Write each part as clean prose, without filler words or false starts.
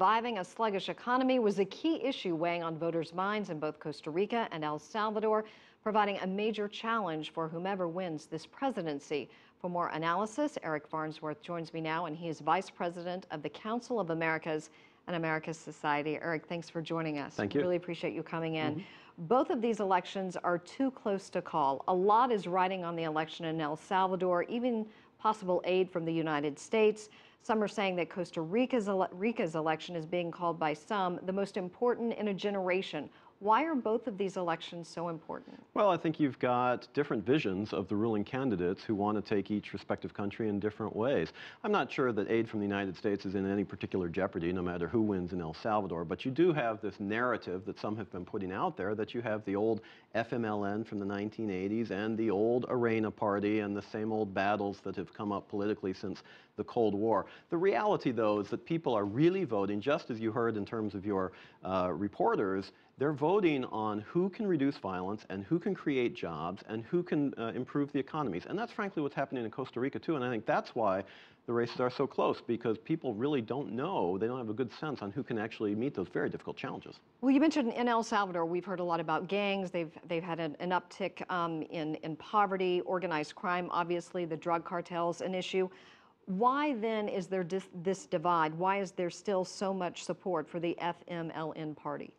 Surviving a sluggish economy was a key issue weighing on voters' minds in both Costa Rica and El Salvador, providing a major challenge for whomever wins this presidency. For more analysis, Eric Farnsworth joins me now, and he is Vice President of the Council of Americas and America's Society. Eric, thanks for joining us. Thank you. Really appreciate you coming in. Both of these elections are too close to call. A lot is riding on the election in El Salvador, even possible aid from the United States. Some are saying that Costa Rica's election is being called by some the most important in a generation. Why are both of these elections so important? Well, I think you've got different visions of the ruling candidates who want to take each respective country in different ways. I'm not sure that aid from the United States is in any particular jeopardy, no matter who wins in El Salvador, but you do have this narrative that some have been putting out there that you have the old FMLN from the 1980s and the old Arena Party and the same old battles that have come up politically since the Cold War. The reality, though, is that people are really voting, just as you heard in terms of your reporters. They're voting on who can reduce violence and who can create jobs and who can improve the economies. And that's frankly what's happening in Costa Rica too. And I think that's why the races are so close, because people really don't know, they don't have a good sense on who can actually meet those very difficult challenges. Well, you mentioned in El Salvador, we've heard a lot about gangs. They've had an uptick in poverty, organized crime, obviously, the drug cartels, an issue. Why then is there this divide? Why is there still so much support for the FMLN party?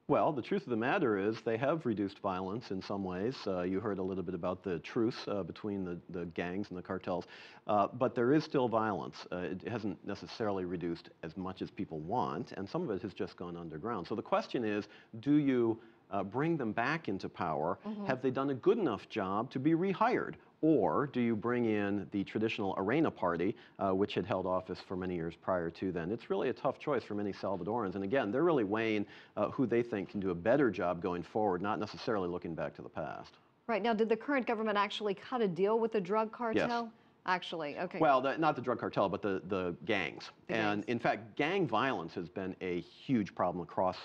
Well, the truth of the matter is they have reduced violence in some ways. You heard a little bit about the truce between the gangs and the cartels, but there is still violence. It hasn't necessarily reduced as much as people want, and some of it has just gone underground. So the question is, do you bring them back into power? Have they done a good enough job to be rehired? Or do you bring in the traditional Arena Party, which had held office for many years prior to then? It's really a tough choice for many Salvadorans. And again, they're really weighing who they think can do a better job going forward, not necessarily looking back to the past. Right. Now, did the current government actually cut a deal with the drug cartel? Yes. Actually, okay. Well, not the drug cartel, but the gangs. And in fact, gang violence has been a huge problem across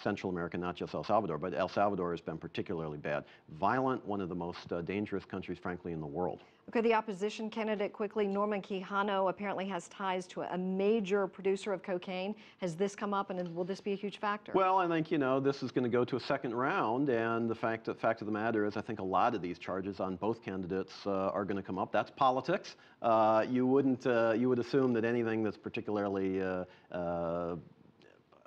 Central America, not just El Salvador, but El Salvador has been particularly bad. Violent, one of the most dangerous countries, frankly, in the world. Okay, the opposition candidate quickly, Norman Quijano, apparently has ties to a major producer of cocaine. Has this come up, and will this be a huge factor? Well, I think, this is going to go to a second round, and the fact of the matter is I think a lot of these charges on both candidates are going to come up. That's politics. You would assume that anything that's particularly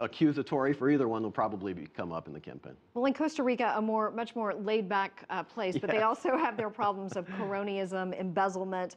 accusatory for either one will probably come up in the campaign. Well, in Costa Rica, a much more laid-back place, but they also have their problems of cronyism, embezzlement,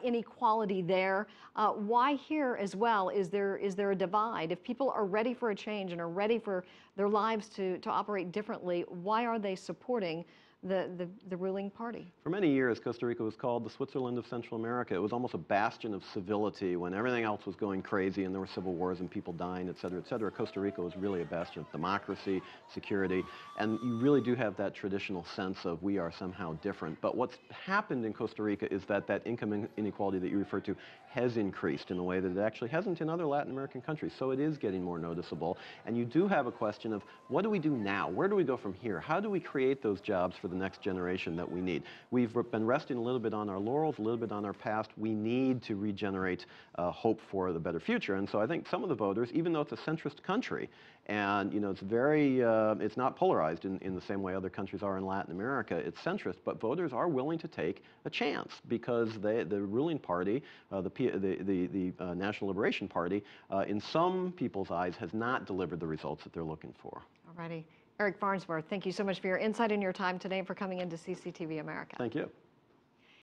inequality there. Why here as well is there a divide? If people are ready for a change and are ready for their lives to operate differently, why are they supporting the ruling party? For many years, Costa Rica was called the Switzerland of Central America. It was almost a bastion of civility when everything else was going crazy and there were civil wars and people dying, et cetera, et cetera. Costa Rica was really a bastion of democracy, security, and you really do have that traditional sense of we are somehow different. But what's happened in Costa Rica is that income inequality that you refer to has increased in a way that it actually hasn't in other Latin American countries. So it is getting more noticeable. And you do have a question of what do we do now? Where do we go from here? How do we create those jobs for the next generation that we need? We've been resting a little bit on our laurels, a little bit on our past. We need to regenerate hope for the better future. And so I think some of the voters, even though it's a centrist country, and it's not polarized in the same way other countries are in Latin America, it's centrist, but voters are willing to take a chance because the ruling party, the National Liberation Party, in some people's eyes has not delivered the results that they're looking for. All righty. Eric Farnsworth, thank you so much for your insight and your time today and for coming into CCTV America. Thank you.